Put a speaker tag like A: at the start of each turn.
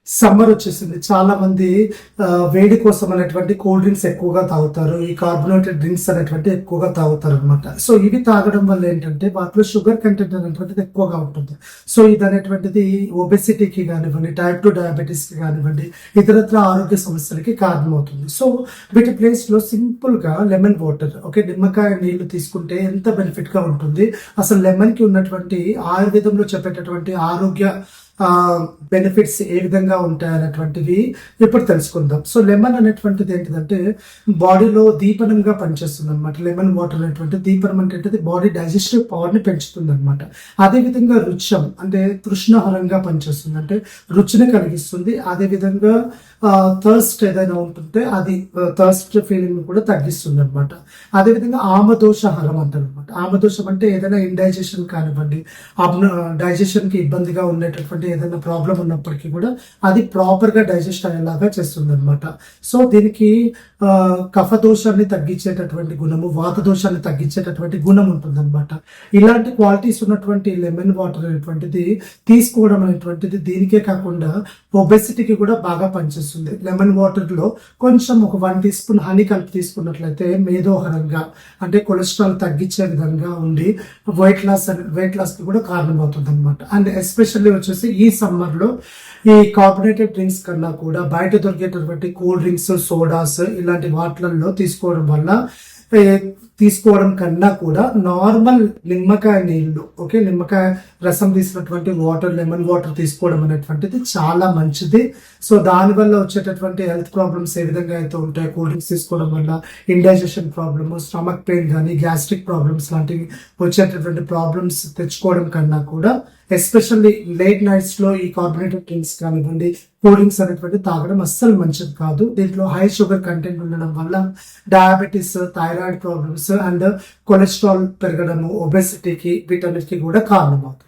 A: Summer వచ్చేసింది. చాలా మంది వేడి కోసం అనేటువంటి కూల్ డ్రింక్స్ ఎక్కువగా తాగుతారు. ఈ కార్బోనేటెడ్ డ్రింక్స్ అనేటువంటి ఎక్కువగా తాగుతారు అనమాట. సో ఇవి తాగడం వల్ల ఏంటంటే వాటిలో షుగర్ కంటెంట్ అనేటువంటిది ఎక్కువగా ఉంటుంది. సో ఇది అనేటువంటిది ఒబెసిటీకి కానివ్వండి, టైప్ 2 డయాబెటీస్ కి కానివ్వండి, ఇతరత్ర ఆరోగ్య సమస్యలకి కారణమవుతుంది. సో వీటి ప్లేస్ లో సింపుల్ గా లెమన్ వాటర్, ఓకే, నిమ్మకాయ నీళ్లు తీసుకుంటే ఎంత బెనిఫిట్ గా ఉంటుంది. అసలు లెమన్ కి ఉన్నటువంటి ఆయుర్వేదంలో చెప్పేటటువంటి ఆరోగ్య బెనిఫిట్స్ ఏ విధంగా ఉంటాయి అనేటువంటివి ఇప్పుడు తెలుసుకుందాం. సో లెమన్ అనేటువంటిది ఏంటిదంటే బాడీలో దీపనంగా పనిచేస్తుంది అనమాట. లెమన్ వాటర్ అనేటువంటి దీపనం అంటే బాడీ డైజెస్టివ్ పవర్ ని పెంచుతుంది అనమాట. అదేవిధంగా రుచం అంటే తృష్ణాహారంగా పనిచేస్తుంది, అంటే రుచిని కలిగిస్తుంది. అదేవిధంగా థర్స్ట్ ఏదైనా ఉంటుంటే అది థర్స్ట్ ఫీలింగ్ కూడా తగ్గిస్తుంది అనమాట. అదేవిధంగా ఆమదోషహరం అంటారు అనమాట. ఆమదోషం అంటే ఏదైనా ఇండైజెషన్ కానివ్వండి, డైజెషన్ కి ఇబ్బందిగా ఉండేటటువంటి ఏదైనా ప్రాబ్లం ఉన్నప్పటికీ కూడా అది ప్రాపర్ గా డైజెస్ట్ అయ్యేలాగా చేస్తుంది అనమాట. సో దీనికి కఫ దోషాన్ని తగ్గించేటటువంటి గుణము, వాత దోషాన్ని తగ్గించేటటువంటి గుణం ఉంటుంది అనమాట. ఇలాంటి క్వాలిటీస్ ఉన్నటువంటి లెమన్ వాటర్ అనేటువంటిది తీసుకోవడం అనేటువంటిది దీనికే కాకుండా ఒబెసిటీకి కూడా బాగా పనిచేస్తుంది. లెమన్ వాటర్ లో కొంచెం ఒక 1 టీ స్పూన్ హనీ కలిపి తీసుకున్నట్లయితే మేధోహరంగా అంటే కొలెస్ట్రాల్ తగ్గించే విధంగా ఉండి వెయిట్ లాస్ కి కూడా కారణమవుతుంది అనమాట. అండ్ ఎస్పెషల్లీ వచ్చేసి ఈ సమ్మర్ లో ఈ కార్బోనేటెడ్ డ్రింక్స్ కన్నా కూడా బయట దొరికేటటువంటి కూల్ డ్రింక్స్, సోడాస్ ఇలాంటి వాటిలలో తీసుకోవడం కన్నా కూడా నార్మల్ నిమ్మకాయ నీళ్లు, ఓకే, నిమ్మకాయ రసం తీసినటువంటి వాటర్, లెమన్ వాటర్ తీసుకోవడం అనేటువంటిది చాలా మంచిది. సో దానివల్ల వచ్చేటటువంటి హెల్త్ ప్రాబ్లమ్స్ ఏ విధంగా అయితే ఉంటాయి, కూల్ డ్రింక్స్ తీసుకోవడం వల్ల ఇండైజెషన్ ప్రాబ్లమ్, స్టమక్ పెయిన్ కానీ గ్యాస్ట్రిక్ ప్రాబ్లమ్స్ లాంటివి వచ్చేటటువంటి ప్రాబ్లమ్స్ తెచ్చుకోవడం కన్నా కూడా ఎస్పెషల్లీ లేట్ నైట్స్ లో ఈ కార్బోనేటెడ్ డ్రింక్స్ కానివ్వండి, కూల్ డ్రింక్స్ అనేటువంటి తాగడం అస్సలు మంచిది కాదు. దీంట్లో హై షుగర్ కంటెంట్ ఉండడం వల్ల diabetes, thyroid problems and cholesterol పెరగడము, ఒబెసిటీకి వీటన్నిటికీ కూడా కారణమవుతుంది.